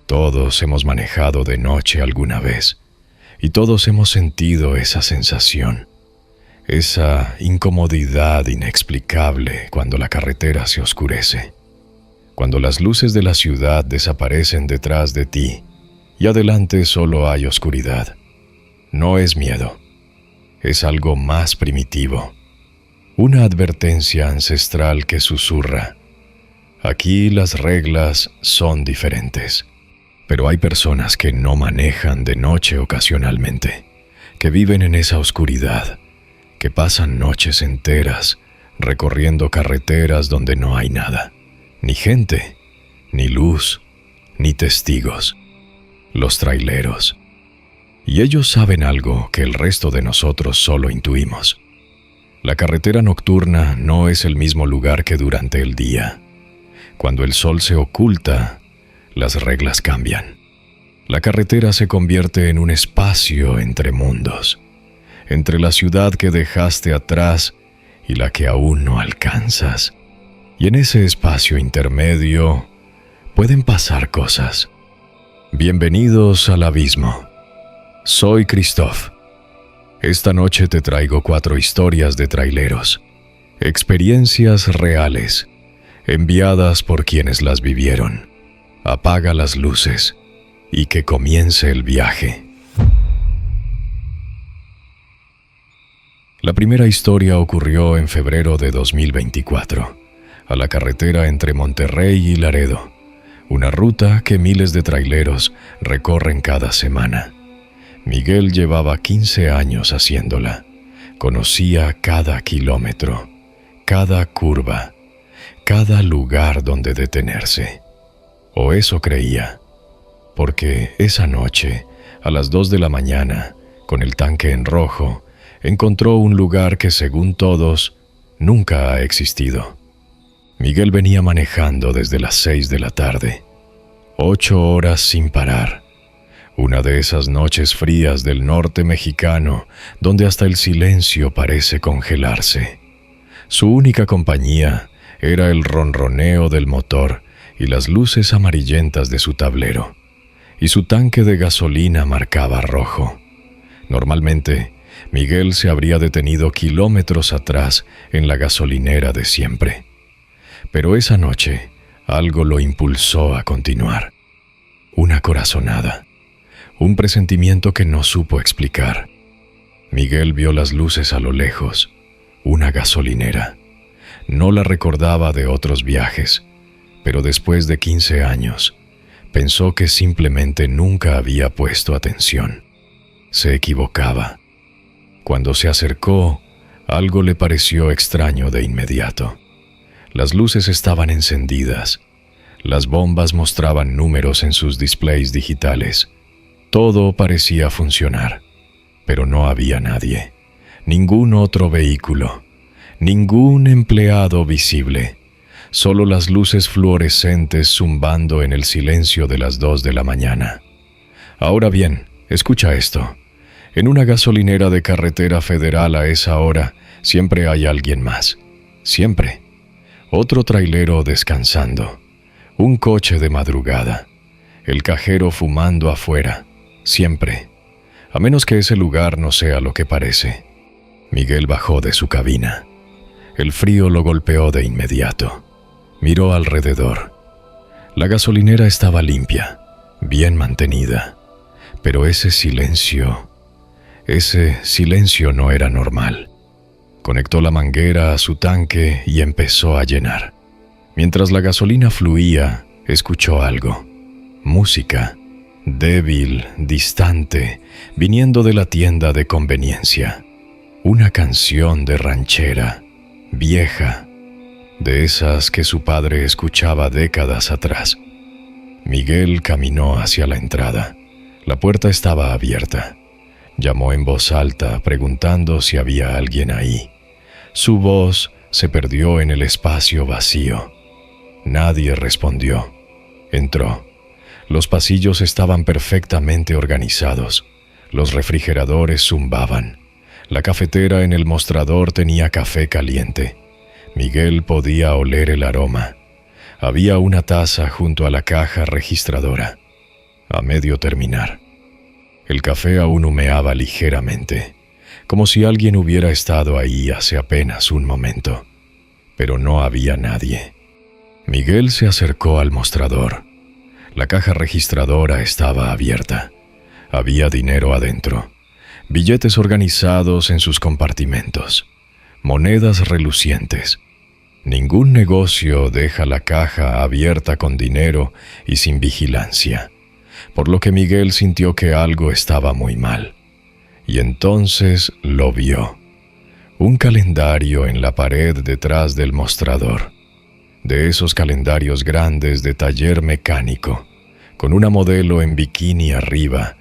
Todos hemos manejado de noche alguna vez, y todos hemos sentido esa sensación, esa incomodidad inexplicable cuando la carretera se oscurece, cuando las luces de la ciudad desaparecen detrás de ti y adelante solo hay oscuridad. No es miedo, es algo más primitivo, una advertencia ancestral que susurra: aquí las reglas son diferentes. Pero hay personas que no manejan de noche ocasionalmente, que viven en esa oscuridad, que pasan noches enteras recorriendo carreteras donde no hay nada, ni gente, ni luz, ni testigos. Los traileros. Y ellos saben algo que el resto de nosotros solo intuimos. La carretera nocturna no es el mismo lugar que durante el día. Cuando el sol se oculta, las reglas cambian. La carretera se convierte en un espacio entre mundos, entre la ciudad que dejaste atrás y la que aún no alcanzas. Y en ese espacio intermedio pueden pasar cosas. Bienvenidos al abismo. Soy Christoph. Esta noche te traigo 4 historias de traileros, experiencias reales, enviadas por quienes las vivieron. Apaga las luces y que comience el viaje. La primera historia ocurrió en febrero de 2024, a la carretera entre Monterrey y Laredo, una ruta que miles de traileros recorren cada semana. Miguel llevaba 15 años haciéndola. Conocía cada kilómetro, cada curva, cada lugar donde detenerse. O eso creía, porque esa noche, a las 2 de la mañana, con el tanque en rojo, encontró un lugar que, según todos, nunca ha existido. Miguel venía manejando desde las 6 de la tarde, 8 horas sin parar. Una de esas noches frías del norte mexicano, donde hasta el silencio parece congelarse. Su única compañía era el ronroneo del motor y las luces amarillentas de su tablero, y su tanque de gasolina marcaba rojo. Normalmente, Miguel se habría detenido kilómetros atrás en la gasolinera de siempre. Pero esa noche, algo lo impulsó a continuar. Una corazonada, un presentimiento que no supo explicar. Miguel vio las luces a lo lejos, una gasolinera. No la recordaba de otros viajes, pero después de 15 años, pensó que simplemente nunca había puesto atención. Se equivocaba. Cuando se acercó, algo le pareció extraño de inmediato. Las luces estaban encendidas. Las bombas mostraban números en sus displays digitales. Todo parecía funcionar, pero no había nadie, ningún otro vehículo, ningún empleado visible. Solo las luces fluorescentes zumbando en el silencio de las 2 de la mañana. Ahora bien, escucha esto. En una gasolinera de carretera federal a esa hora, siempre hay alguien más. Siempre. Otro trailero descansando. Un coche de madrugada. El cajero fumando afuera. Siempre. A menos que ese lugar no sea lo que parece. Miguel bajó de su cabina. El frío lo golpeó de inmediato. Miró alrededor. La gasolinera estaba limpia, bien mantenida, pero ese silencio no era normal. Conectó la manguera a su tanque y empezó a llenar. Mientras la gasolina fluía, escuchó algo. Música, débil, distante, viniendo de la tienda de conveniencia. Una canción de ranchera, vieja, de esas que su padre escuchaba décadas atrás. Miguel caminó hacia la entrada. La puerta estaba abierta. Llamó en voz alta, preguntando si había alguien ahí. Su voz se perdió en el espacio vacío. Nadie respondió. Entró. Los pasillos estaban perfectamente organizados. Los refrigeradores zumbaban. La cafetera en el mostrador tenía café caliente. Miguel podía oler el aroma. Había una taza junto a la caja registradora. a medio terminar. El café aún humeaba ligeramente, como si alguien hubiera estado ahí hace apenas un momento, pero no había nadie. Miguel se acercó al mostrador. La caja registradora estaba abierta. Había dinero adentro, billetes organizados en sus compartimentos, monedas relucientes. Ningún negocio deja la caja abierta con dinero y sin vigilancia, por lo que Miguel sintió que algo estaba muy mal. Y entonces lo vio. Un calendario en la pared detrás del mostrador. De esos calendarios grandes de taller mecánico, con una modelo en bikini arriba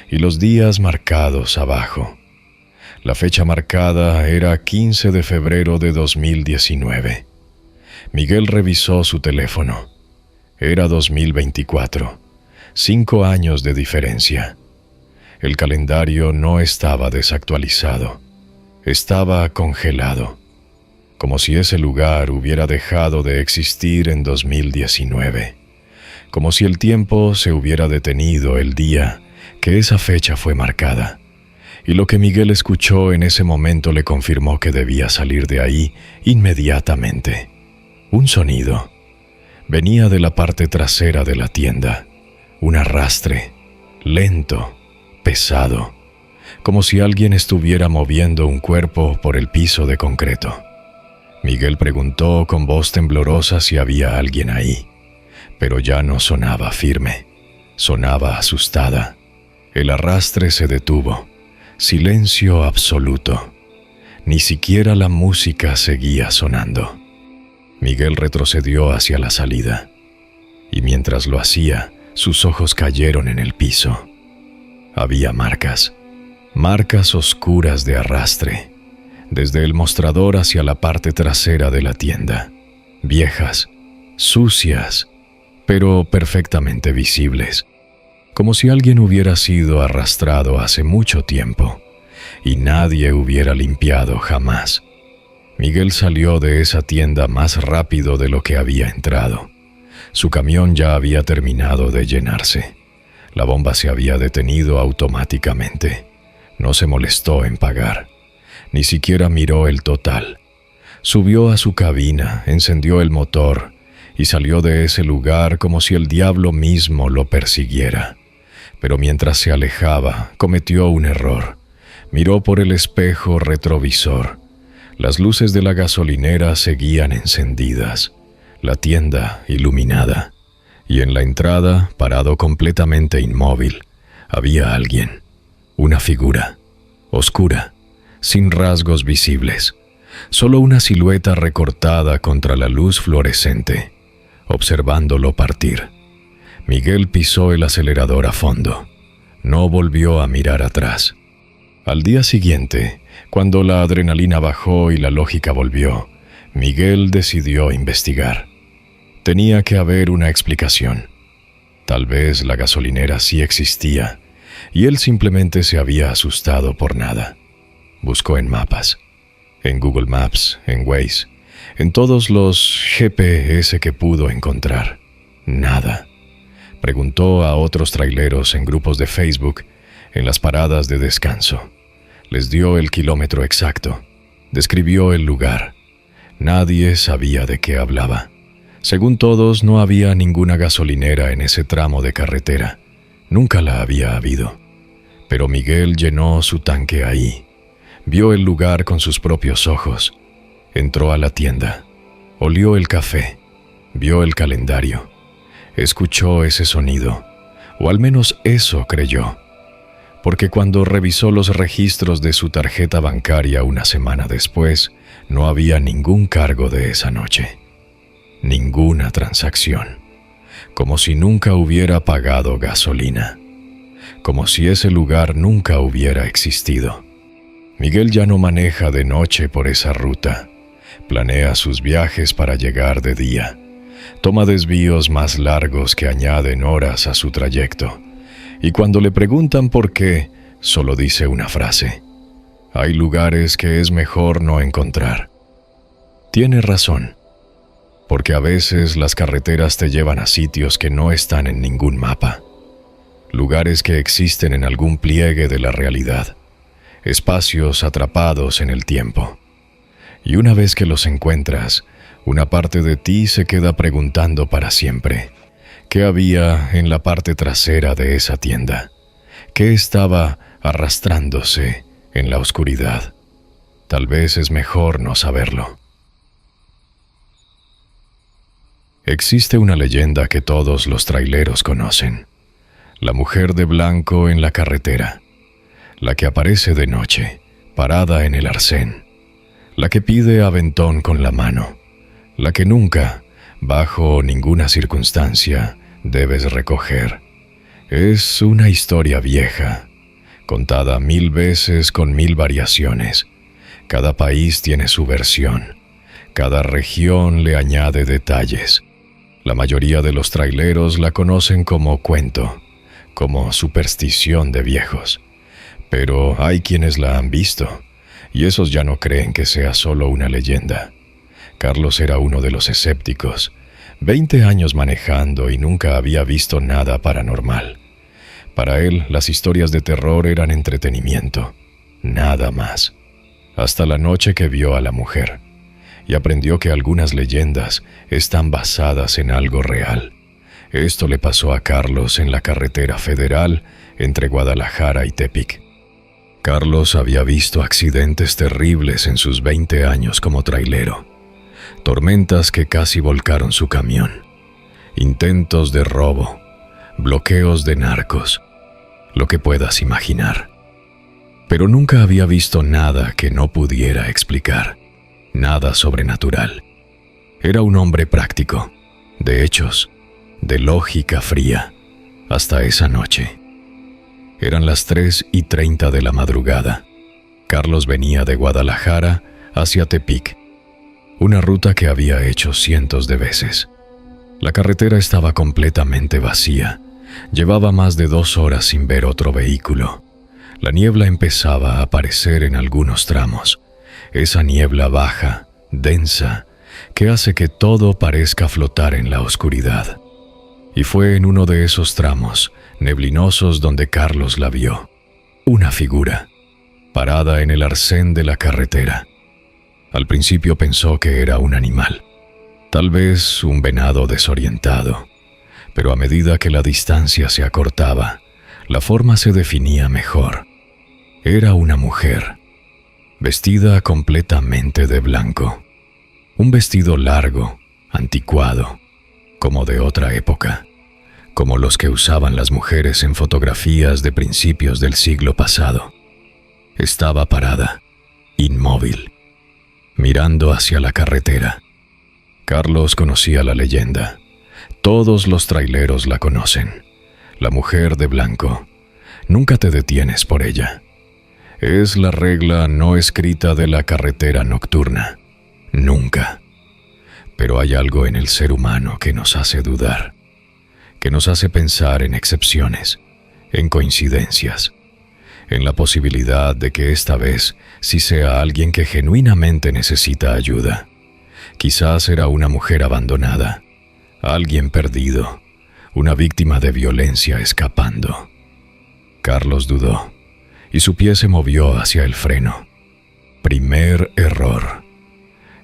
y los días marcados abajo. La fecha marcada era 15 de febrero de 2019. Miguel revisó su teléfono. Era 2024, 5 años de diferencia. El calendario no estaba desactualizado, estaba congelado, como si ese lugar hubiera dejado de existir en 2019, como si el tiempo se hubiera detenido el día que esa fecha fue marcada. Y lo que Miguel escuchó en ese momento le confirmó que debía salir de ahí inmediatamente. Un sonido. Venía de la parte trasera de la tienda. Un arrastre, lento, pesado, como si alguien estuviera moviendo un cuerpo por el piso de concreto. Miguel preguntó con voz temblorosa si había alguien ahí, pero ya no sonaba firme, sonaba asustada. El arrastre se detuvo. Silencio absoluto. Ni siquiera la música seguía sonando. Miguel retrocedió hacia la salida, y mientras lo hacía, sus ojos cayeron en el piso. Había marcas oscuras de arrastre, desde el mostrador hacia la parte trasera de la tienda, viejas, sucias, pero perfectamente visibles, como si alguien hubiera sido arrastrado hace mucho tiempo y nadie hubiera limpiado jamás. Miguel salió de esa tienda más rápido de lo que había entrado. Su camión ya había terminado de llenarse. La bomba se había detenido automáticamente. No se molestó en pagar. Ni siquiera miró el total. Subió a su cabina, encendió el motor y salió de ese lugar como si el diablo mismo lo persiguiera. Pero mientras se alejaba, cometió un error. Miró por el espejo retrovisor. Las luces de la gasolinera seguían encendidas, la tienda iluminada, y en la entrada, parado completamente inmóvil, había alguien, una figura, oscura, sin rasgos visibles, solo una silueta recortada contra la luz fluorescente, observándolo partir. Miguel pisó el acelerador a fondo, no volvió a mirar atrás. Al día siguiente, cuando la adrenalina bajó y la lógica volvió, Miguel decidió investigar. Tenía que haber una explicación. Tal vez la gasolinera sí existía, y él simplemente se había asustado por nada. Buscó en mapas, en Google Maps, en Waze, en todos los GPS que pudo encontrar. Nada. Preguntó a otros traileros en grupos de Facebook, en las paradas de descanso. Les dio el kilómetro exacto. Describió el lugar. Nadie sabía de qué hablaba. Según todos, no había ninguna gasolinera en ese tramo de carretera. Nunca la había habido. Pero Miguel llenó su tanque ahí. Vio el lugar con sus propios ojos. Entró a la tienda. Olió el café. Vio el calendario. Escuchó ese sonido. O al menos eso creyó. Porque cuando revisó los registros de su tarjeta bancaria una semana después, no había ningún cargo de esa noche. Ninguna transacción. Como si nunca hubiera pagado gasolina. Como si ese lugar nunca hubiera existido. Miguel ya no maneja de noche por esa ruta. Planea sus viajes para llegar de día. Toma desvíos más largos que añaden horas a su trayecto. Y cuando le preguntan por qué, solo dice una frase: hay lugares que es mejor no encontrar. Tiene razón, porque a veces las carreteras te llevan a sitios que no están en ningún mapa. lugares que existen en algún pliegue de la realidad, espacios atrapados en el tiempo. Y una vez que los encuentras, una parte de ti se queda preguntando para siempre, ¿qué había en la parte trasera de esa tienda? ¿Qué estaba arrastrándose en la oscuridad? Tal vez es mejor no saberlo. Existe una leyenda que todos los traileros conocen. La mujer de blanco en la carretera. La que aparece de noche, parada en el arcén. La que pide aventón con la mano. La que nunca, bajo ninguna circunstancia, debes recoger. Es una historia vieja, contada 1000 veces con 1000 variaciones. Cada país tiene su versión. Cada región le añade detalles. La mayoría de los traileros la conocen como cuento, como superstición de viejos. Pero hay quienes la han visto, y esos ya no creen que sea solo una leyenda. Carlos era uno de los escépticos, 20 años manejando y nunca había visto nada paranormal. Para él, las historias de terror eran entretenimiento, nada más. Hasta la noche que vio a la mujer, y aprendió que algunas leyendas están basadas en algo real. Esto le pasó a Carlos en la carretera federal entre Guadalajara y Tepic. Carlos había visto accidentes terribles en sus 20 años como trailero. Tormentas que casi volcaron su camión. Intentos de robo. Bloqueos de narcos. Lo que puedas imaginar. Pero nunca había visto nada que no pudiera explicar. Nada sobrenatural. Era un hombre práctico, de hechos, de lógica fría, hasta esa noche. Eran las 3:30 de la madrugada. Carlos venía de Guadalajara hacia Tepic, una ruta que había hecho cientos de veces. La carretera estaba completamente vacía. Llevaba más de 2 horas sin ver otro vehículo. La niebla empezaba a aparecer en algunos tramos. Esa niebla baja, densa, que hace que todo parezca flotar en la oscuridad. Y fue en uno de esos tramos neblinosos donde Carlos la vio. Una figura, parada en el arcén de la carretera. Al principio pensó que era un animal, tal vez un venado desorientado, pero a medida que la distancia se acortaba, la forma se definía mejor. Era una mujer, vestida completamente de blanco. Un vestido largo, anticuado, como de otra época, como los que usaban las mujeres en fotografías de principios del siglo pasado. Estaba parada, inmóvil, mirando hacia la carretera. Carlos conocía la leyenda. Todos los traileros la conocen. La mujer de blanco. Nunca te detienes por ella. Es la regla no escrita de la carretera nocturna. Nunca. Pero hay algo en el ser humano que nos hace dudar, que nos hace pensar en excepciones, en coincidencias, en la posibilidad de que esta vez sí sea alguien que genuinamente necesita ayuda. Quizás era una mujer abandonada, alguien perdido, una víctima de violencia escapando. Carlos dudó, y su pie se movió hacia el freno. Primer error.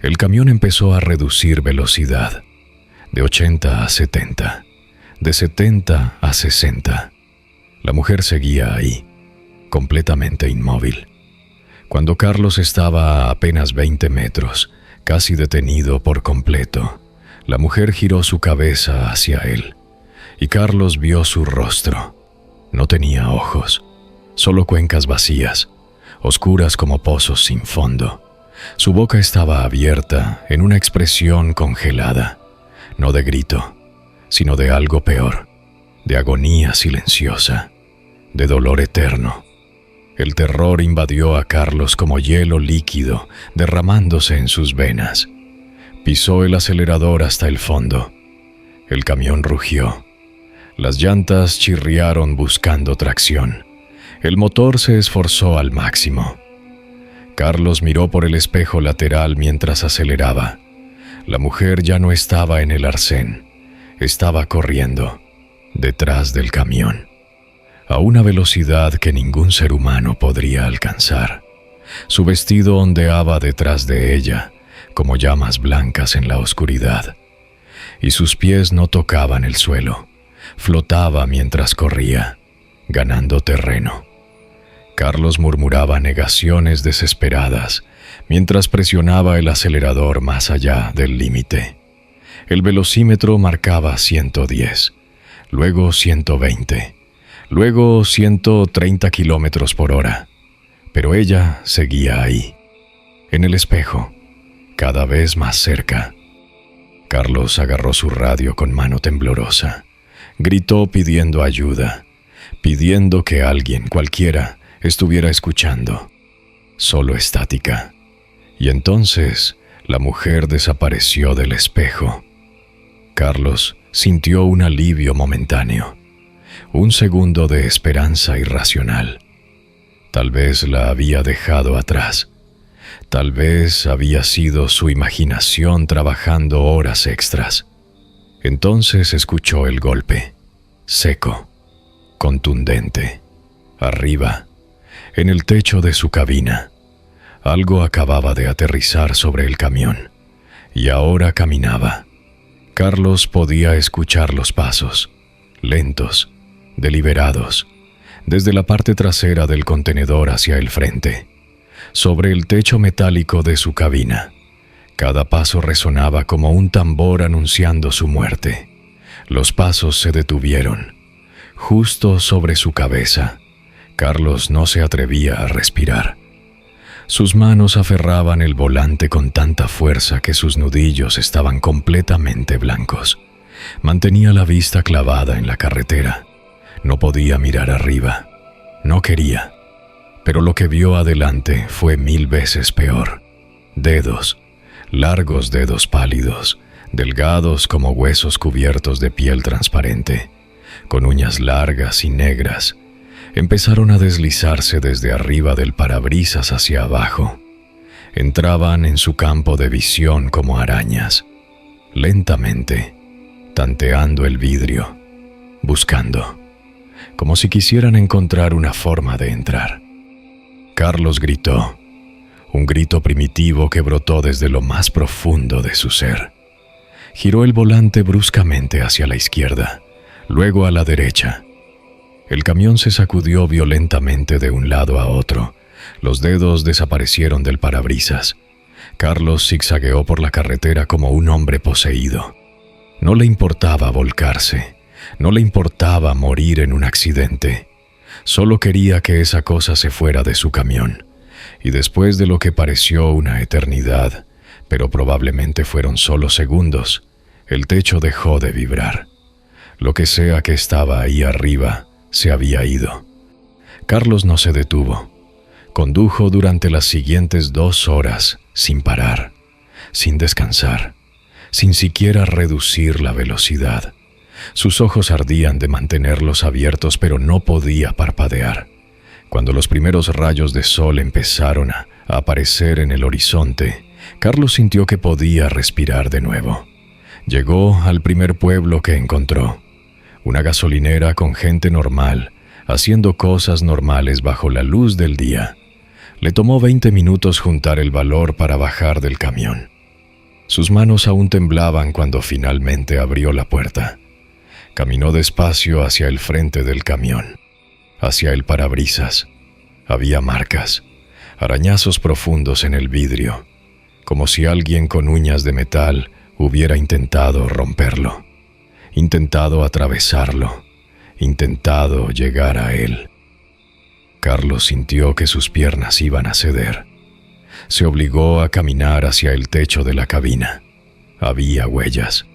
El camión empezó a reducir velocidad, de 80 a 70, de 70 a 60. La mujer seguía ahí, completamente inmóvil. Cuando Carlos estaba a apenas 20 metros, casi detenido por completo, la mujer giró su cabeza hacia él, y Carlos vio su rostro. No tenía ojos, solo cuencas vacías, oscuras como pozos sin fondo. Su boca estaba abierta en una expresión congelada, no de grito, sino de algo peor, de agonía silenciosa, de dolor eterno. El terror invadió a Carlos como hielo líquido derramándose en sus venas. Pisó el acelerador hasta el fondo. El camión rugió. Las llantas chirriaron buscando tracción. El motor se esforzó al máximo. Carlos miró por el espejo lateral mientras aceleraba. La mujer ya no estaba en el arcén. Estaba corriendo, detrás del camión. a una velocidad que ningún ser humano podría alcanzar. Su vestido ondeaba detrás de ella, como llamas blancas en la oscuridad, y sus pies no tocaban el suelo, flotaba mientras corría, ganando terreno. Carlos murmuraba negaciones desesperadas, mientras presionaba el acelerador más allá del límite. El velocímetro marcaba 110, luego 120, luego 130 kilómetros por hora. Pero ella seguía ahí, en el espejo, cada vez más cerca. Carlos agarró su radio con mano temblorosa. Gritó pidiendo ayuda, pidiendo que alguien, cualquiera, estuviera escuchando. Solo estática. Y entonces la mujer desapareció del espejo. Carlos sintió un alivio momentáneo, un segundo de esperanza irracional. Tal vez la había dejado atrás. Tal vez había sido su imaginación trabajando horas extras. Entonces escuchó el golpe, seco, contundente, arriba, en el techo de su cabina. Algo acababa de aterrizar sobre el camión, y ahora caminaba. Carlos podía escuchar los pasos, lentos, deliberados, desde la parte trasera del contenedor hacia el frente, sobre el techo metálico de su cabina. Cada paso resonaba como un tambor anunciando su muerte. Los pasos se detuvieron, justo sobre su cabeza. Carlos no se atrevía a respirar. Sus manos aferraban el volante con tanta fuerza que sus nudillos estaban completamente blancos. Mantenía la vista clavada en la carretera. No podía mirar arriba. No quería. Pero lo que vio adelante fue 1000 veces peor. Dedos, largos dedos pálidos, delgados como huesos cubiertos de piel transparente, con uñas largas y negras, empezaron a deslizarse desde arriba del parabrisas hacia abajo. Entraban en su campo de visión como arañas, lentamente, tanteando el vidrio, buscando, como si quisieran encontrar una forma de entrar. Carlos gritó, un grito primitivo que brotó desde lo más profundo de su ser. Giró el volante bruscamente hacia la izquierda, luego a la derecha. El camión se sacudió violentamente de un lado a otro. Los dedos desaparecieron del parabrisas. Carlos zigzagueó por la carretera como un hombre poseído. No le importaba volcarse, no le importaba morir en un accidente. Solo quería que esa cosa se fuera de su camión. Y después de lo que pareció una eternidad, pero probablemente fueron solo segundos, el techo dejó de vibrar. Lo que sea que estaba ahí arriba se había ido. Carlos no se detuvo. Condujo durante las siguientes 2 horas, sin parar, sin descansar, sin siquiera reducir la velocidad. Sus ojos ardían de mantenerlos abiertos, pero no podía parpadear. Cuando los primeros rayos de sol empezaron a aparecer en el horizonte, Carlos sintió que podía respirar de nuevo. Llegó al primer pueblo que encontró, una gasolinera con gente normal, haciendo cosas normales bajo la luz del día. Le tomó 20 minutos juntar el valor para bajar del camión. Sus manos aún temblaban cuando finalmente abrió la puerta. Caminó despacio hacia el frente del camión, hacia el parabrisas. Había marcas, arañazos profundos en el vidrio, como si alguien con uñas de metal hubiera intentado romperlo, intentado atravesarlo, intentado llegar a él. Carlos sintió que sus piernas iban a ceder. Se obligó a caminar hacia el techo de la cabina. Había huellas,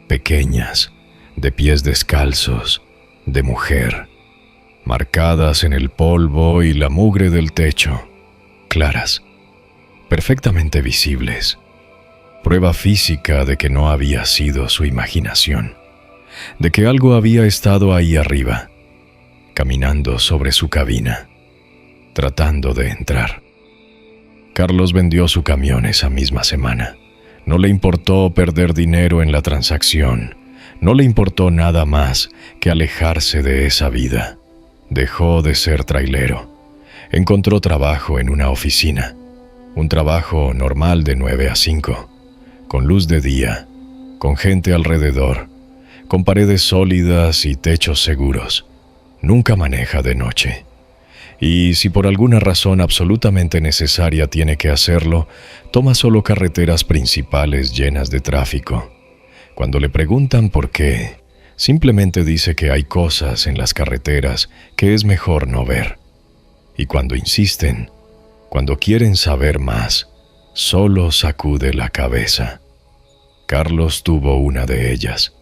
pequeñas, de pies descalzos, de mujer, marcadas en el polvo y la mugre del techo, claras, perfectamente visibles. Prueba física de que no había sido su imaginación, de que algo había estado ahí arriba, caminando sobre su cabina, tratando de entrar. Carlos vendió su camión esa misma semana. No le importó perder dinero en la transacción. No le importó nada más que alejarse de esa vida. Dejó de ser trailero. Encontró trabajo en una oficina, un trabajo normal de 9 a 5, con luz de día, con gente alrededor, con paredes sólidas y techos seguros. Nunca maneja de noche. Y si por alguna razón absolutamente necesaria tiene que hacerlo, toma solo carreteras principales llenas de tráfico. Cuando le preguntan por qué, simplemente dice que hay cosas en las carreteras que es mejor no ver. Y cuando insisten, cuando quieren saber más, solo sacude la cabeza. Carlos tuvo una de ellas,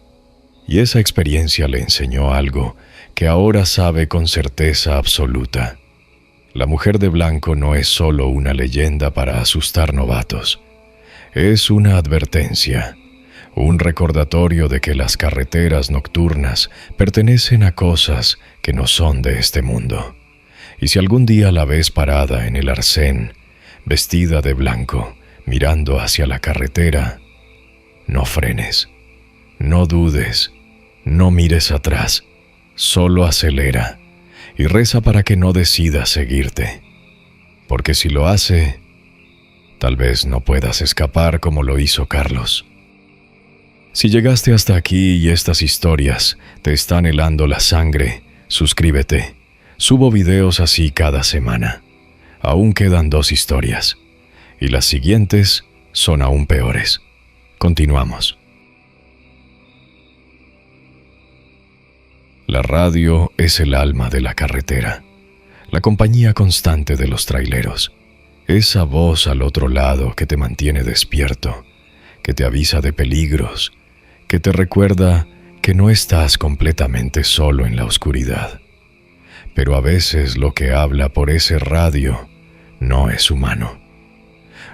y esa experiencia le enseñó algo que ahora sabe con certeza absoluta. La mujer de blanco no es solo una leyenda para asustar novatos. Es una advertencia, un recordatorio de que las carreteras nocturnas pertenecen a cosas que no son de este mundo. Y si algún día la ves parada en el arcén, vestida de blanco, mirando hacia la carretera, no frenes, no dudes, no mires atrás, solo acelera y reza para que no decida seguirte. Porque si lo hace, tal vez no puedas escapar como lo hizo Carlos. Si llegaste hasta aquí y estas historias te están helando la sangre, suscríbete. Subo videos así cada semana. Aún quedan 2 historias. Y las siguientes son aún peores. Continuamos. La radio es el alma de la carretera, la compañía constante de los traileros. Esa voz al otro lado que te mantiene despierto, que te avisa de peligros, que te recuerda que no estás completamente solo en la oscuridad. Pero a veces lo que habla por ese radio no es humano.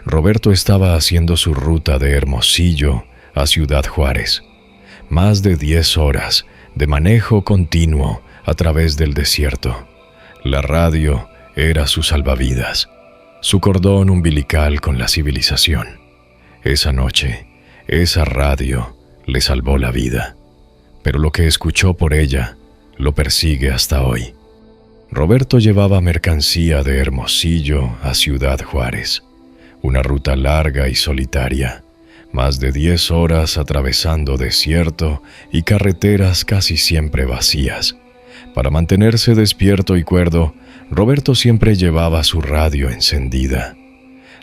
Roberto estaba haciendo su ruta de Hermosillo a Ciudad Juárez. Más de 10 horas de manejo continuo a través del desierto. La radio era su salvavidas, su cordón umbilical con la civilización. Esa noche, esa radio le salvó la vida, pero lo que escuchó por ella lo persigue hasta hoy. Roberto llevaba mercancía de Hermosillo a Ciudad Juárez, una ruta larga y solitaria, más de 10 horas atravesando desierto y carreteras casi siempre vacías. Para mantenerse despierto y cuerdo, Roberto siempre llevaba su radio encendida.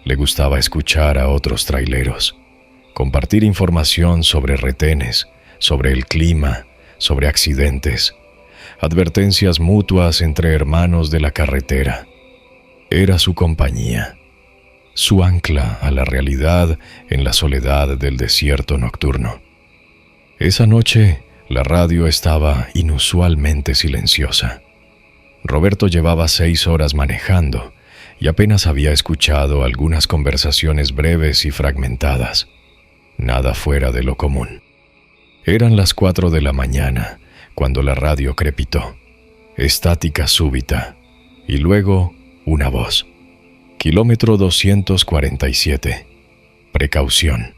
Le gustaba escuchar a otros traileros, compartir información sobre retenes, sobre el clima, sobre accidentes, advertencias mutuas entre hermanos de la carretera. Era su compañía, su ancla a la realidad en la soledad del desierto nocturno. Esa noche, la radio estaba inusualmente silenciosa. Roberto llevaba 6 horas manejando y apenas había escuchado algunas conversaciones breves y fragmentadas. Nada fuera de lo común. Eran las 4 de la mañana cuando la radio crepitó, estática súbita, y luego una voz. Kilómetro 247. Precaución.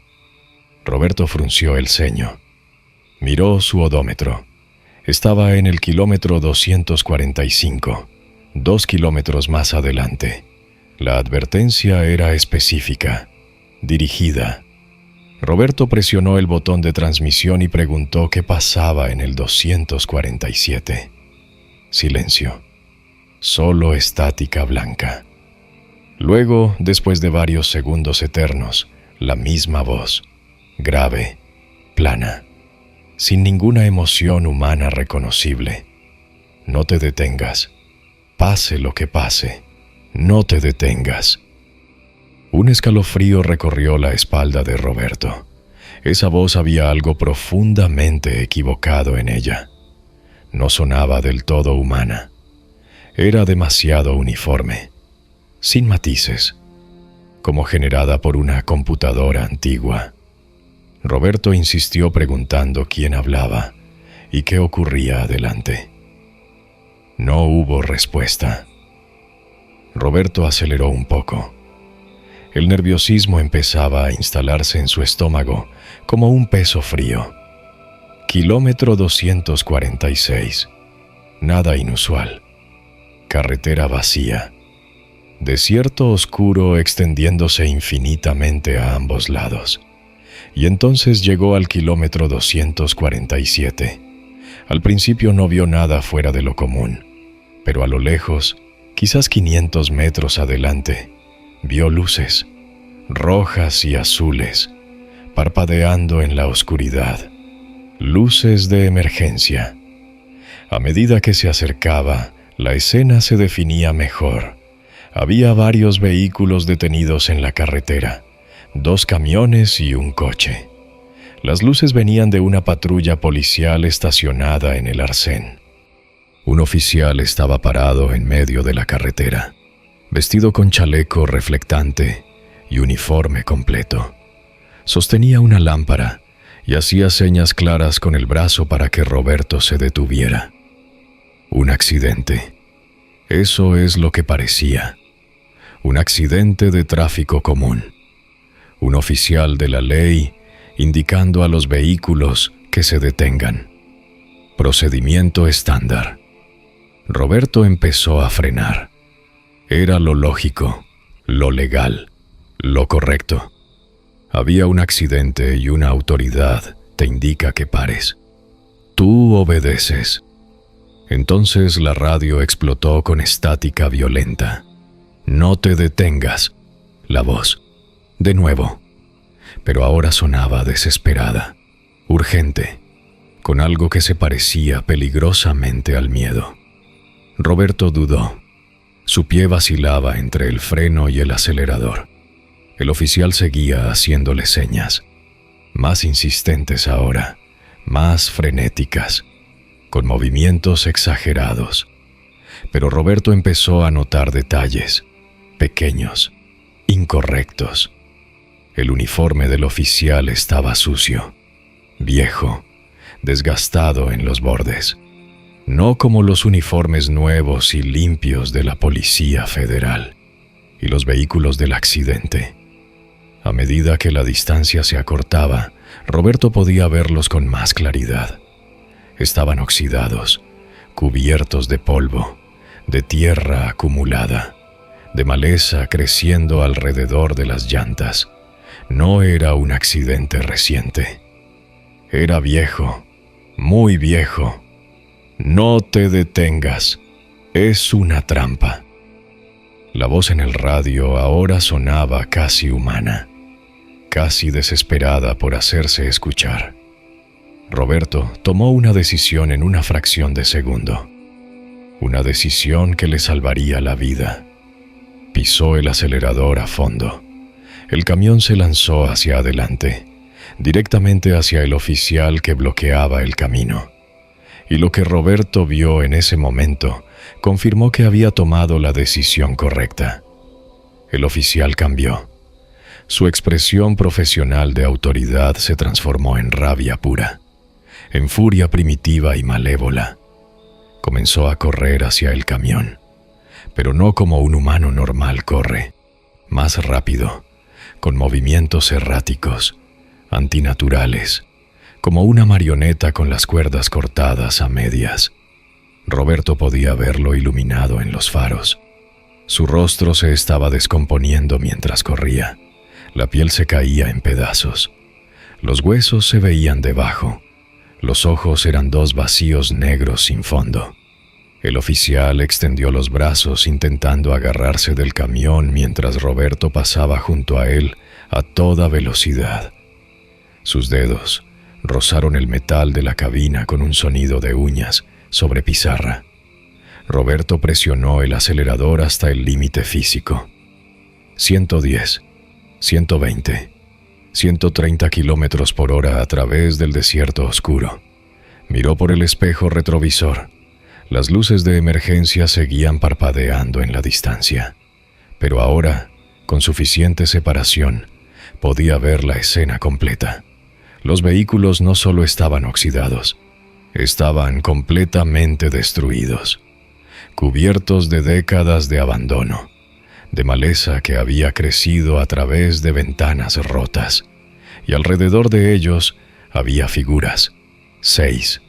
Roberto frunció el ceño. Miró su odómetro. Estaba en el kilómetro 245, 2 kilómetros más adelante. La advertencia era específica, dirigida. Roberto presionó el botón de transmisión y preguntó qué pasaba en el 247. Silencio. Solo estática blanca. Luego, después de varios segundos eternos, la misma voz, grave, plana, sin ninguna emoción humana reconocible. No te detengas. Pase lo que pase, no te detengas. Un escalofrío recorrió la espalda de Roberto. Esa voz había algo profundamente equivocado en ella. No sonaba del todo humana. Era demasiado uniforme, sin matices, como generada por una computadora antigua. Roberto insistió preguntando quién hablaba y qué ocurría adelante. No hubo respuesta. Roberto aceleró un poco. El nerviosismo empezaba a instalarse en su estómago como un peso frío. Kilómetro 246. Nada inusual. carretera vacía, desierto oscuro extendiéndose infinitamente a ambos lados. Y entonces llegó al kilómetro 247. Al principio no vio nada fuera de lo común, pero a lo lejos, quizás 500 metros adelante, vio luces, rojas y azules, parpadeando en la oscuridad. Luces de emergencia. A medida que se acercaba, la escena se definía mejor. Había varios vehículos detenidos en la carretera, 2 camiones y un coche. Las luces venían de una patrulla policial estacionada en el arcén. Un oficial estaba parado en medio de la carretera, vestido con chaleco reflectante y uniforme completo. Sostenía una lámpara y hacía señas claras con el brazo para que Roberto se detuviera. Un accidente. Eso es lo que parecía. Un accidente de tráfico común. Un oficial de la ley indicando a los vehículos que se detengan. Procedimiento estándar. Roberto empezó a frenar. Era lo lógico, lo legal, lo correcto. Había un accidente y una autoridad te indica que pares. Tú obedeces. Entonces la radio explotó con estática violenta. No te detengas. La voz. De nuevo. Pero ahora sonaba desesperada, urgente, con algo que se parecía peligrosamente al miedo. Roberto dudó. Su pie vacilaba entre el freno y el acelerador. El oficial seguía haciéndole señas, más insistentes ahora, más frenéticas, con movimientos exagerados. Pero Roberto empezó a notar detalles, pequeños, incorrectos. El uniforme del oficial estaba sucio, viejo, desgastado en los bordes, no como los uniformes nuevos y limpios de la Policía Federal y los vehículos del accidente. A medida que la distancia se acortaba, Roberto podía verlos con más claridad. Estaban oxidados, cubiertos de polvo, de tierra acumulada, de maleza creciendo alrededor de las llantas. No era un accidente reciente. Era viejo, muy viejo. No te detengas. Es una trampa. La voz en el radio ahora sonaba casi humana, casi desesperada por hacerse escuchar. Roberto tomó una decisión en una fracción de segundo. Una decisión que le salvaría la vida. Pisó el acelerador a fondo. El camión se lanzó hacia adelante, directamente hacia el oficial que bloqueaba el camino. Y lo que Roberto vio en ese momento confirmó que había tomado la decisión correcta. El oficial cambió. Su expresión profesional de autoridad se transformó en rabia pura, en furia primitiva y malévola. Comenzó a correr hacia el camión, pero no como un humano normal corre, más rápido, con movimientos erráticos, antinaturales, como una marioneta con las cuerdas cortadas a medias. Roberto podía verlo iluminado en los faros. Su rostro se estaba descomponiendo mientras corría. La piel se caía en pedazos. Los huesos se veían debajo. Los ojos eran 2 vacíos negros sin fondo. El oficial extendió los brazos intentando agarrarse del camión mientras Roberto pasaba junto a él a toda velocidad. Sus dedos rozaron el metal de la cabina con un sonido de uñas sobre pizarra. Roberto presionó el acelerador hasta el límite físico. 110, 120, 130 kilómetros por hora a través del desierto oscuro. Miró por el espejo retrovisor. Las luces de emergencia seguían parpadeando en la distancia, pero ahora, con suficiente separación, podía ver la escena completa. Los vehículos no solo estaban oxidados, estaban completamente destruidos, cubiertos de décadas de abandono, de maleza que había crecido a través de ventanas rotas, y alrededor de ellos había figuras, 6,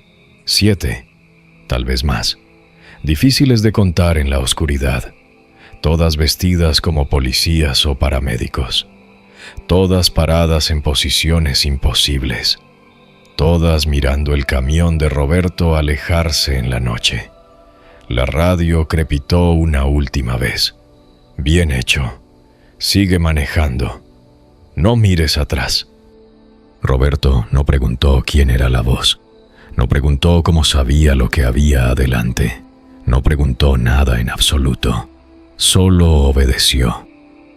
7, tal vez más, difíciles de contar en la oscuridad, todas vestidas como policías o paramédicos, todas paradas en posiciones imposibles, todas mirando el camión de Roberto alejarse en la noche. La radio crepitó una última vez. Bien hecho. Sigue manejando. No mires atrás. Roberto no preguntó quién era la voz. No preguntó cómo sabía lo que había adelante. No preguntó nada en absoluto. Solo obedeció.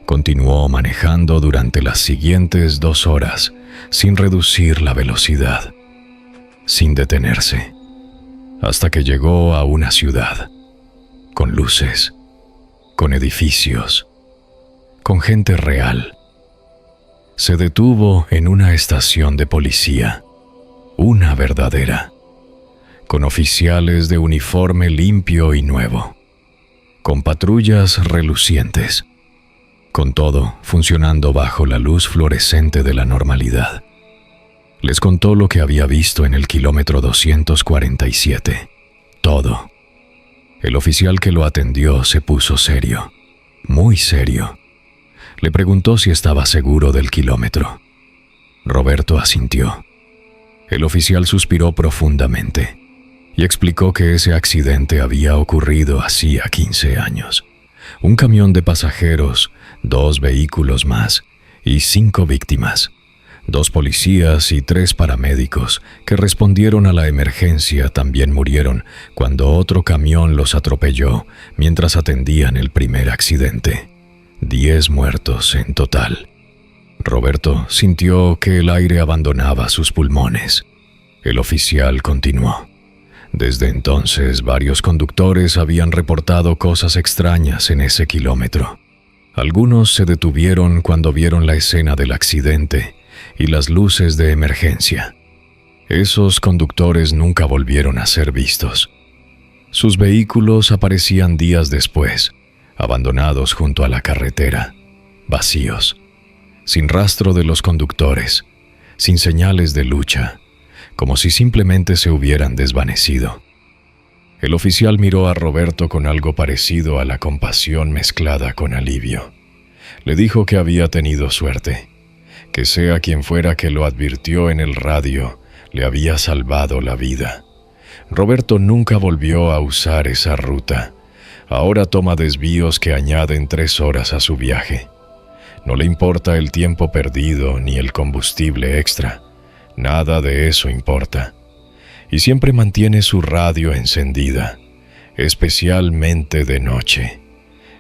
Continuó manejando durante las siguientes 2 horas, sin reducir la velocidad, sin detenerse, hasta que llegó a una ciudad, con luces, con edificios, con gente real. Se detuvo en una estación de policía, una verdadera, con oficiales de uniforme limpio y nuevo, con patrullas relucientes, con todo funcionando bajo la luz fluorescente de la normalidad. Les contó lo que había visto en el kilómetro 247. Todo. El oficial que lo atendió se puso serio, muy serio. Le preguntó si estaba seguro del kilómetro. Roberto asintió. El oficial suspiró profundamente y explicó que ese accidente había ocurrido hacía 15 años. Un camión de pasajeros, 2 vehículos más y 5 víctimas. 2 policías y 3 paramédicos que respondieron a la emergencia también murieron cuando otro camión los atropelló mientras atendían el primer accidente. 10 muertos en total. Roberto sintió que el aire abandonaba sus pulmones. El oficial continuó. Desde entonces, varios conductores habían reportado cosas extrañas en ese kilómetro. Algunos se detuvieron cuando vieron la escena del accidente y las luces de emergencia. Esos conductores nunca volvieron a ser vistos. Sus vehículos aparecían días después, abandonados junto a la carretera, vacíos, sin rastro de los conductores, sin señales de lucha, como si simplemente se hubieran desvanecido. El oficial miró a Roberto con algo parecido a la compasión mezclada con alivio. Le dijo que había tenido suerte, que sea quien fuera que lo advirtió en el radio, le había salvado la vida. Roberto nunca volvió a usar esa ruta. Ahora toma desvíos que añaden 3 horas a su viaje. No le importa el tiempo perdido ni el combustible extra. Nada de eso importa. Y siempre mantiene su radio encendida, especialmente de noche,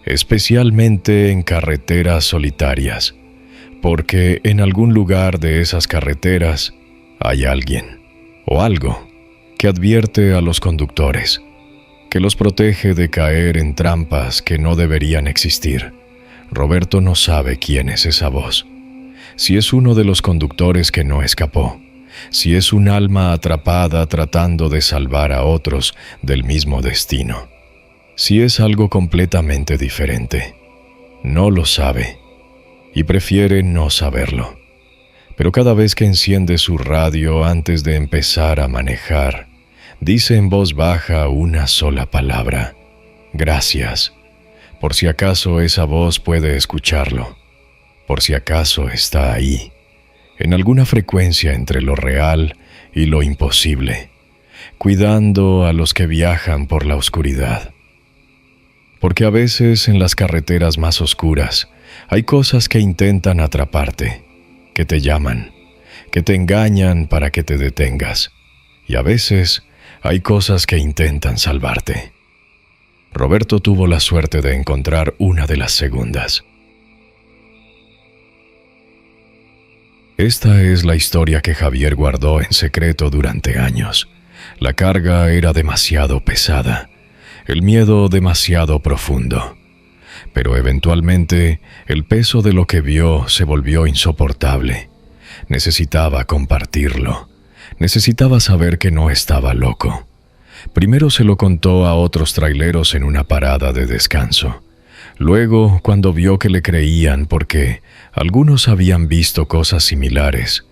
especialmente en carreteras solitarias, porque en algún lugar de esas carreteras hay alguien o algo que advierte a los conductores, que los protege de caer en trampas que no deberían existir. Roberto no sabe quién es esa voz. Si es uno de los conductores que no escapó, si es un alma atrapada tratando de salvar a otros del mismo destino, si es algo completamente diferente. No lo sabe y prefiere no saberlo. Pero cada vez que enciende su radio antes de empezar a manejar, dice en voz baja una sola palabra: gracias, por si acaso esa voz puede escucharlo, por si acaso está ahí, en alguna frecuencia entre lo real y lo imposible, cuidando a los que viajan por la oscuridad. Porque a veces en las carreteras más oscuras hay cosas que intentan atraparte, que te llaman, que te engañan para que te detengas, y a veces hay cosas que intentan salvarte. Roberto tuvo la suerte de encontrar una de las segundas. Esta es la historia que Javier guardó en secreto durante años. La carga era demasiado pesada, el miedo demasiado profundo. Pero eventualmente, el peso de lo que vio se volvió insoportable. Necesitaba compartirlo. Necesitaba saber que no estaba loco. Primero se lo contó a otros traileros en una parada de descanso. Luego, cuando vio que le creían porque algunos habían visto cosas similares,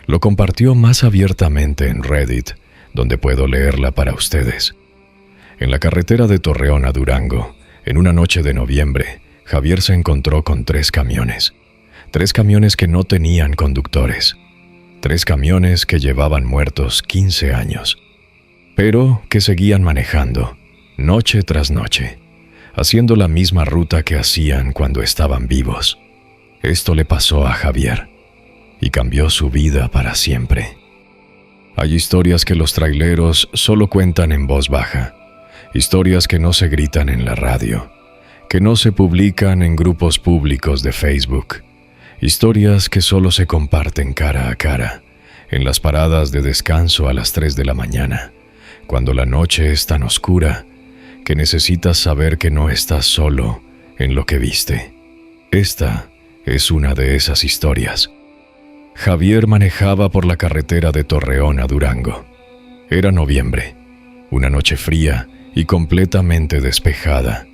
lo compartió más abiertamente en Reddit, donde puedo leerla para ustedes. En la carretera de Torreón a Durango, en una noche de noviembre, Javier se encontró con 3 camiones. 3 camiones que no tenían conductores. 3 camiones que llevaban muertos 15 años, pero que seguían manejando, noche tras noche, haciendo la misma ruta que hacían cuando estaban vivos. Esto le pasó a Javier y cambió su vida para siempre. Hay historias que los traileros solo cuentan en voz baja, historias que no se gritan en la radio, que no se publican en grupos públicos de Facebook, historias que solo se comparten cara a cara, en las paradas de descanso a las 3 de la mañana, cuando la noche es tan oscura que necesitas saber que no estás solo en lo que viste. Esta es una de esas historias. Javier manejaba por la carretera de Torreón a Durango. Era noviembre, una noche fría y completamente despejada.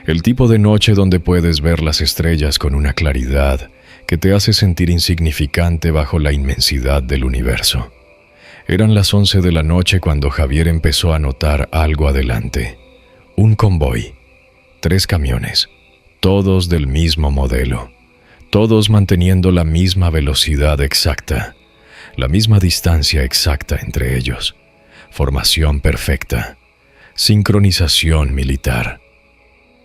El tipo de noche donde puedes ver las estrellas con una claridad que te hace sentir insignificante bajo la inmensidad del universo. Eran las 11 de la noche cuando Javier empezó a notar algo adelante. Un convoy, 3 camiones, todos del mismo modelo. Todos manteniendo la misma velocidad exacta, la misma distancia exacta entre ellos, formación perfecta, sincronización militar.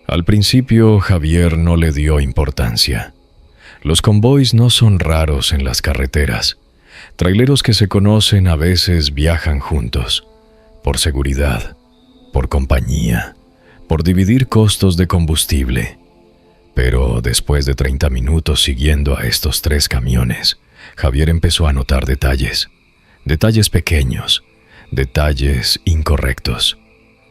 Al principio, Javier no le dio importancia. Los convoys no son raros en las carreteras. Traileros que se conocen a veces viajan juntos, por seguridad, por compañía, por dividir costos de combustible. Pero después de 30 minutos siguiendo a estos 3 camiones, Javier empezó a notar detalles pequeños, detalles incorrectos.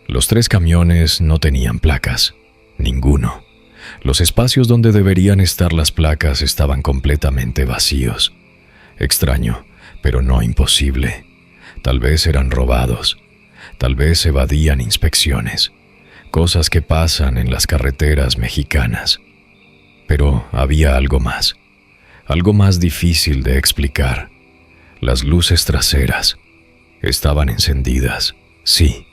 Los 3 camiones no tenían placas, ninguno. Los espacios donde deberían estar las placas estaban completamente vacíos. Extraño, pero no imposible. Tal vez eran robados, tal vez evadían inspecciones, cosas que pasan en las carreteras mexicanas. Pero había algo más difícil de explicar. Las luces traseras estaban encendidas, sí,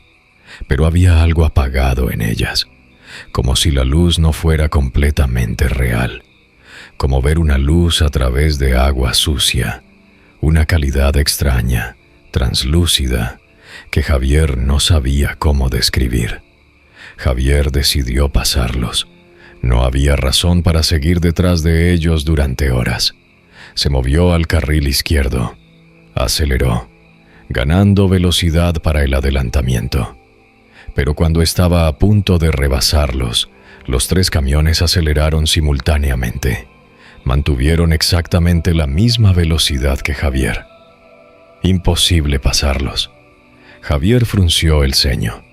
pero había algo apagado en ellas, como si la luz no fuera completamente real, como ver una luz a través de agua sucia, una calidad extraña, translúcida, que Javier no sabía cómo describir. Javier decidió pasarlos. No había razón para seguir detrás de ellos durante horas. Se movió al carril izquierdo, aceleró, ganando velocidad para el adelantamiento. Pero cuando estaba a punto de rebasarlos, los 3 camiones aceleraron simultáneamente. Mantuvieron exactamente la misma velocidad que Javier. Imposible pasarlos. Javier frunció el ceño.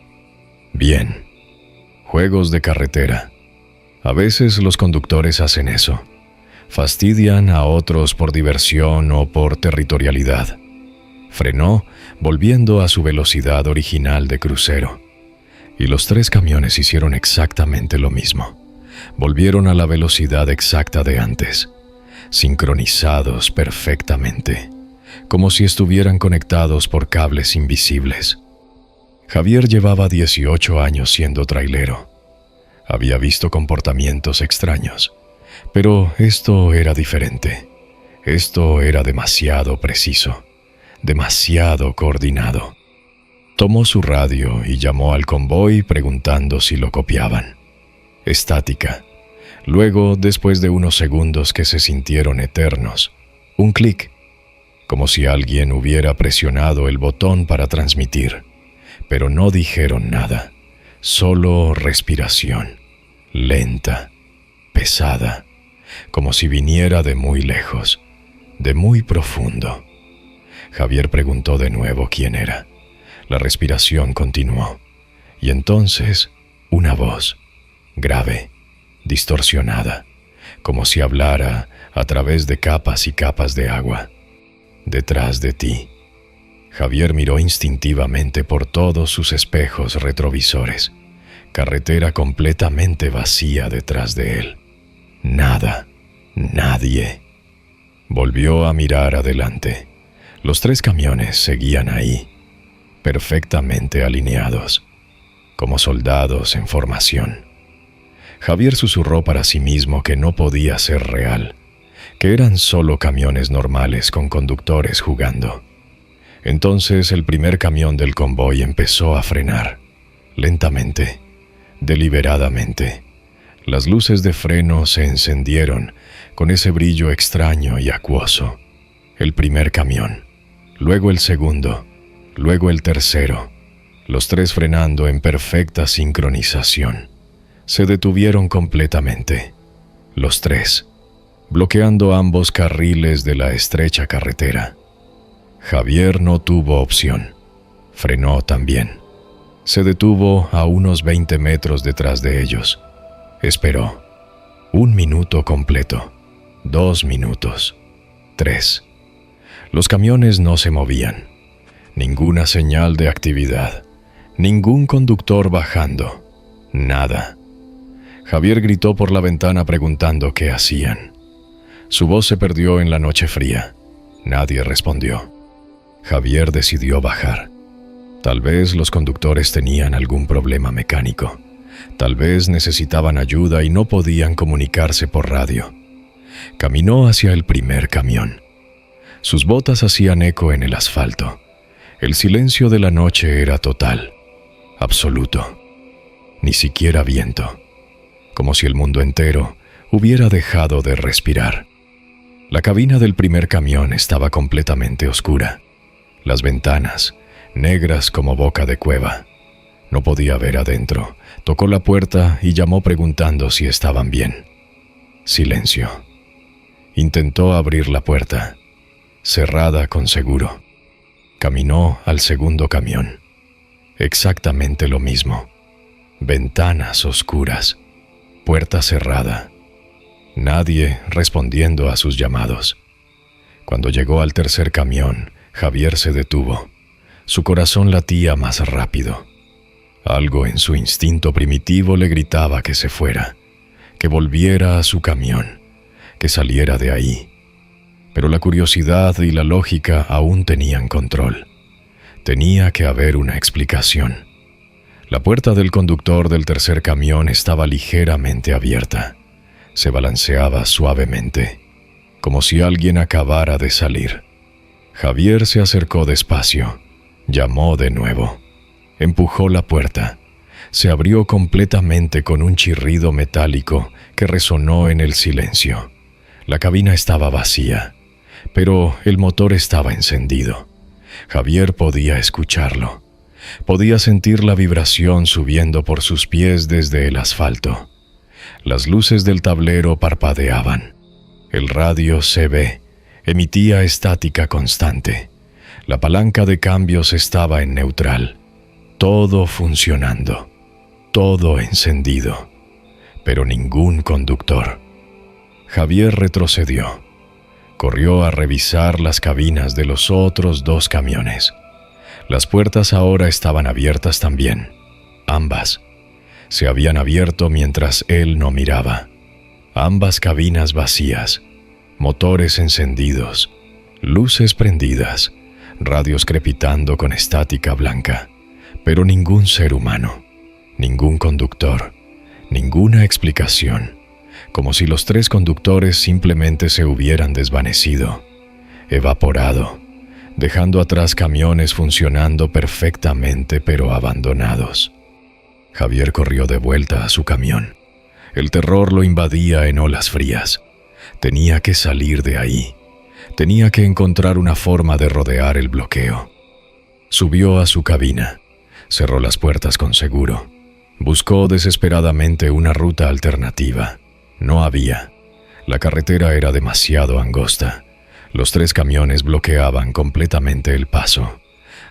Bien, juegos de carretera. A veces los conductores hacen eso. Fastidian a otros por diversión o por territorialidad. Frenó, volviendo a su velocidad original de crucero. Y los 3 camiones hicieron exactamente lo mismo. Volvieron a la velocidad exacta de antes, sincronizados perfectamente, como si estuvieran conectados por cables invisibles. Javier llevaba 18 años siendo trailero. Había visto comportamientos extraños, pero esto era diferente. Esto era demasiado preciso, demasiado coordinado. Tomó su radio y llamó al convoy preguntando si lo copiaban. Estática. Luego, después de unos segundos que se sintieron eternos, un clic, como si alguien hubiera presionado el botón para transmitir, pero no dijeron nada. Solo respiración, lenta, pesada, como si viniera de muy lejos, de muy profundo. Javier preguntó de nuevo quién era. La respiración continuó, y entonces una voz, grave, distorsionada, como si hablara a través de capas y capas de agua. Detrás de ti. Javier miró instintivamente por todos sus espejos retrovisores. Carretera completamente vacía detrás de él. Nada, nadie. Volvió a mirar adelante. Los 3 camiones seguían ahí, perfectamente alineados. como soldados en formación. Javier susurró para sí mismo que no podía ser real, que eran solo camiones normales con conductores jugando. Entonces el primer camión del convoy empezó a frenar, lentamente, deliberadamente. Las luces de freno se encendieron con ese brillo extraño y acuoso. El primer camión, luego el segundo, luego el tercero, los tres frenando en perfecta sincronización. Se detuvieron completamente, los tres, bloqueando ambos carriles de la estrecha carretera. Javier no tuvo opción. Frenó también. Se detuvo a unos 20 metros detrás de ellos. Esperó. 1 minuto completo. 2 minutos. 3. Los camiones no se movían. Ninguna señal de actividad. Ningún conductor bajando. Nada. Javier gritó por la ventana preguntando qué hacían. Su voz se perdió en la noche fría. Nadie respondió. Javier decidió bajar. Tal vez los conductores tenían algún problema mecánico. Tal vez necesitaban ayuda y no podían comunicarse por radio. Caminó hacia el primer camión. Sus botas hacían eco en el asfalto. El silencio de la noche era total, absoluto. Ni siquiera viento. Como si el mundo entero hubiera dejado de respirar. La cabina del primer camión estaba completamente oscura. Las ventanas, negras como boca de cueva. No podía ver adentro. Tocó la puerta y llamó preguntando si estaban bien. Silencio. Intentó abrir la puerta, cerrada con seguro. Caminó al segundo camión. Exactamente lo mismo. Ventanas oscuras, puerta cerrada. Nadie respondiendo a sus llamados. Cuando llegó al tercer camión, Javier se detuvo. Su corazón latía más rápido. Algo en su instinto primitivo le gritaba que se fuera, que volviera a su camión, que saliera de ahí. Pero la curiosidad y la lógica aún tenían control. Tenía que haber una explicación. La puerta del conductor del tercer camión estaba ligeramente abierta. Se balanceaba suavemente, como si alguien acabara de salir. Javier se acercó despacio, llamó de nuevo, empujó la puerta. Se abrió completamente con un chirrido metálico que resonó en el silencio. La cabina estaba vacía, pero el motor estaba encendido. Javier podía escucharlo. Podía sentir la vibración subiendo por sus pies desde el asfalto. Las luces del tablero parpadeaban. El radio CB emitía estática constante. La palanca de cambios estaba en neutral. Todo funcionando. Todo encendido. Pero ningún conductor. Javier retrocedió. Corrió a revisar las cabinas de los otros 2 camiones. Las puertas ahora estaban abiertas también. Ambas. Se habían abierto mientras él no miraba. Ambas cabinas vacías. Motores encendidos. Luces prendidas. Radios crepitando con estática blanca. Pero ningún ser humano. Ningún conductor. Ninguna explicación. Como si los 3 conductores simplemente se hubieran desvanecido. Evaporado. Dejando atrás camiones funcionando perfectamente pero abandonados. Javier corrió de vuelta a su camión. El terror lo invadía en olas frías. Tenía que salir de ahí. Tenía que encontrar una forma de rodear el bloqueo. Subió a su cabina. Cerró las puertas con seguro. Buscó desesperadamente una ruta alternativa. No había. La carretera era demasiado angosta. Los 3 camiones bloqueaban completamente el paso.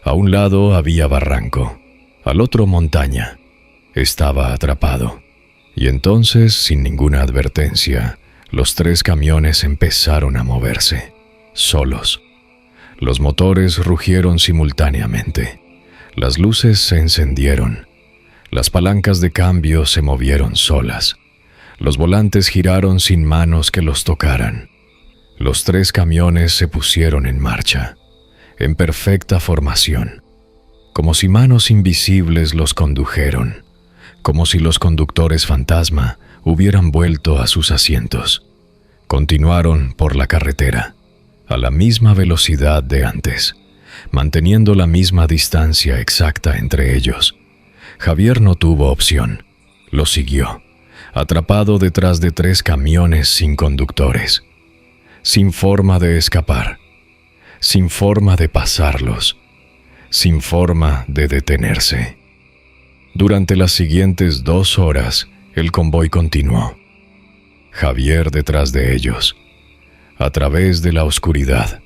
A un lado había barranco, al otro montaña. Estaba atrapado. Y entonces, sin ninguna advertencia, los 3 camiones empezaron a moverse, solos. Los motores rugieron simultáneamente. Las luces se encendieron. Las palancas de cambio se movieron solas. Los volantes giraron sin manos que los tocaran. Los 3 camiones se pusieron en marcha, en perfecta formación, como si manos invisibles los condujeron, como si los conductores fantasma hubieran vuelto a sus asientos. Continuaron por la carretera, a la misma velocidad de antes, manteniendo la misma distancia exacta entre ellos. Javier no tuvo opción. Lo siguió, atrapado detrás de 3 camiones sin conductores, sin forma de escapar, sin forma de pasarlos, sin forma de detenerse. Durante las siguientes 2 horas, el convoy continuó. Javier detrás de ellos, a través de la oscuridad,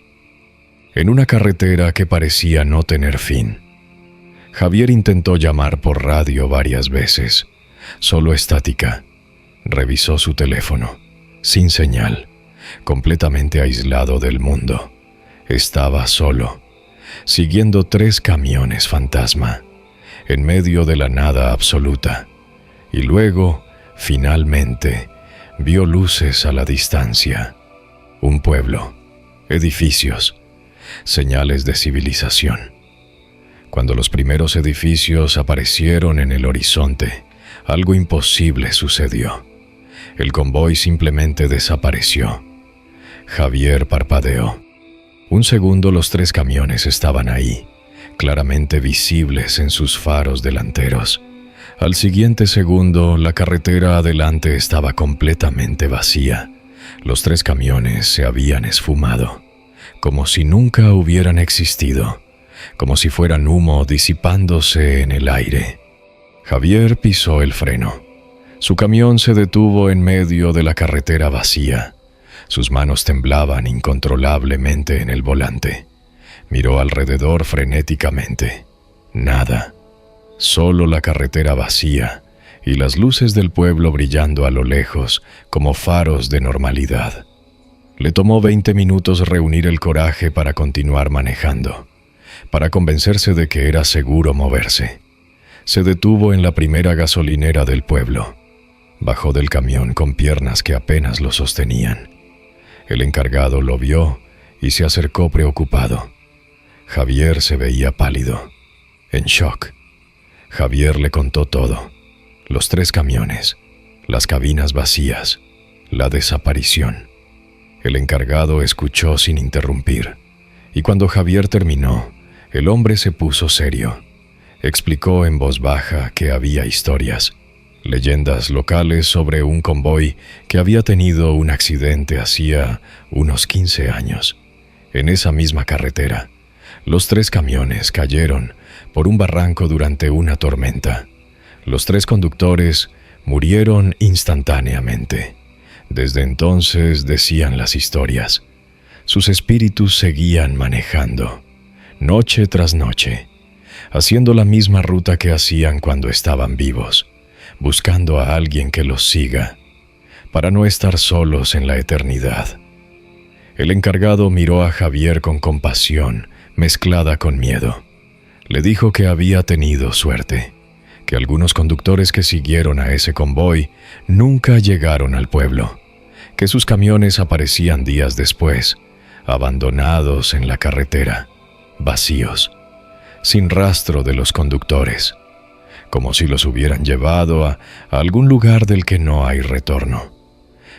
en una carretera que parecía no tener fin. Javier intentó llamar por radio varias veces, solo estática. Revisó su teléfono, sin señal, completamente aislado del mundo. Estaba solo, siguiendo 3 camiones fantasma, en medio de la nada absoluta. Y luego, finalmente, vio luces a la distancia. Un pueblo, edificios, señales de civilización. Cuando los primeros edificios aparecieron en el horizonte, algo imposible sucedió. El convoy simplemente desapareció. Javier parpadeó. Un segundo los 3 camiones estaban ahí, claramente visibles en sus faros delanteros. Al siguiente segundo, la carretera adelante estaba completamente vacía. Los 3 camiones se habían esfumado, como si nunca hubieran existido, como si fueran humo disipándose en el aire. Javier pisó el freno. Su camión se detuvo en medio de la carretera vacía. Sus manos temblaban incontrolablemente en el volante. Miró alrededor frenéticamente. Nada. Solo la carretera vacía y las luces del pueblo brillando a lo lejos como faros de normalidad. Le tomó 20 minutos reunir el coraje para continuar manejando, para convencerse de que era seguro moverse. Se detuvo en la primera gasolinera del pueblo. Bajó del camión con piernas que apenas lo sostenían. El encargado lo vio y se acercó preocupado. Javier se veía pálido, en shock. Javier le contó todo: los 3 camiones, las cabinas vacías, la desaparición. El encargado escuchó sin interrumpir, y cuando Javier terminó, el hombre se puso serio. Explicó en voz baja que había historias, leyendas locales sobre un convoy que había tenido un accidente hacía unos 15 años. En esa misma carretera, los 3 camiones cayeron por un barranco durante una tormenta. Los 3 conductores murieron instantáneamente. Desde entonces, decían las historias, sus espíritus seguían manejando, noche tras noche, haciendo la misma ruta que hacían cuando estaban vivos, buscando a alguien que los siga, para no estar solos en la eternidad. El encargado miró a Javier con compasión mezclada con miedo. Le dijo que había tenido suerte, que algunos conductores que siguieron a ese convoy nunca llegaron al pueblo, que sus camiones aparecían días después, abandonados en la carretera, vacíos, sin rastro de los conductores, como si los hubieran llevado a algún lugar del que no hay retorno.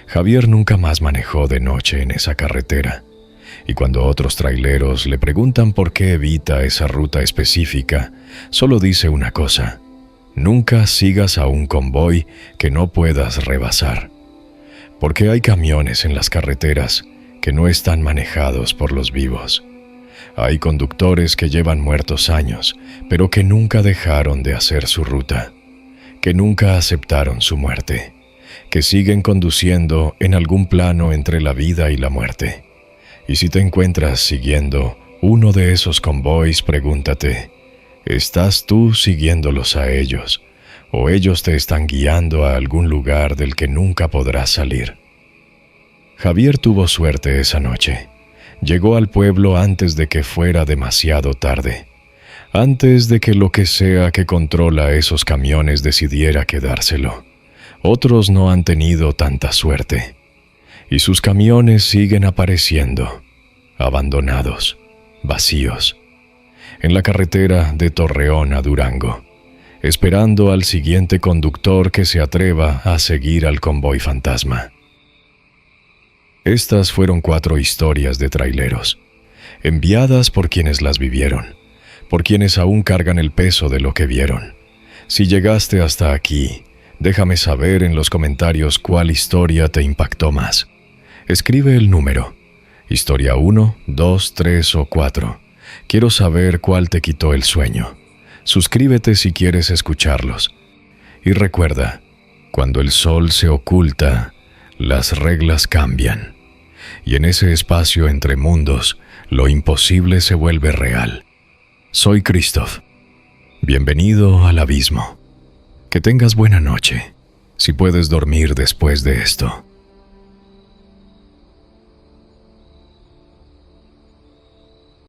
Javier nunca más manejó de noche en esa carretera, y cuando otros traileros le preguntan por qué evita esa ruta específica, solo dice una cosa: nunca sigas a un convoy que no puedas rebasar, porque hay camiones en las carreteras que no están manejados por los vivos. Hay conductores que llevan muertos años, pero que nunca dejaron de hacer su ruta, que nunca aceptaron su muerte, que siguen conduciendo en algún plano entre la vida y la muerte. Y si te encuentras siguiendo uno de esos convoys, pregúntate: ¿estás tú siguiéndolos a ellos, o ellos te están guiando a algún lugar del que nunca podrás salir? Javier tuvo suerte esa noche. Llegó al pueblo antes de que fuera demasiado tarde, antes de que lo que sea que controla esos camiones decidiera quedárselo. Otros no han tenido tanta suerte, y sus camiones siguen apareciendo, abandonados, vacíos. en la carretera de Torreón a Durango, esperando al siguiente conductor que se atreva a seguir al convoy fantasma. Estas fueron 4 historias de traileros, enviadas por quienes las vivieron, por quienes aún cargan el peso de lo que vieron. Si llegaste hasta aquí, déjame saber en los comentarios cuál historia te impactó más. Escribe el número, historia 1, 2, 3 o 4. Quiero saber cuál te quitó el sueño. Suscríbete si quieres escucharlos. Y recuerda, cuando el sol se oculta, las reglas cambian. Y en ese espacio entre mundos, lo imposible se vuelve real. Soy Christoph. Bienvenido al abismo. Que tengas buena noche, si puedes dormir después de esto.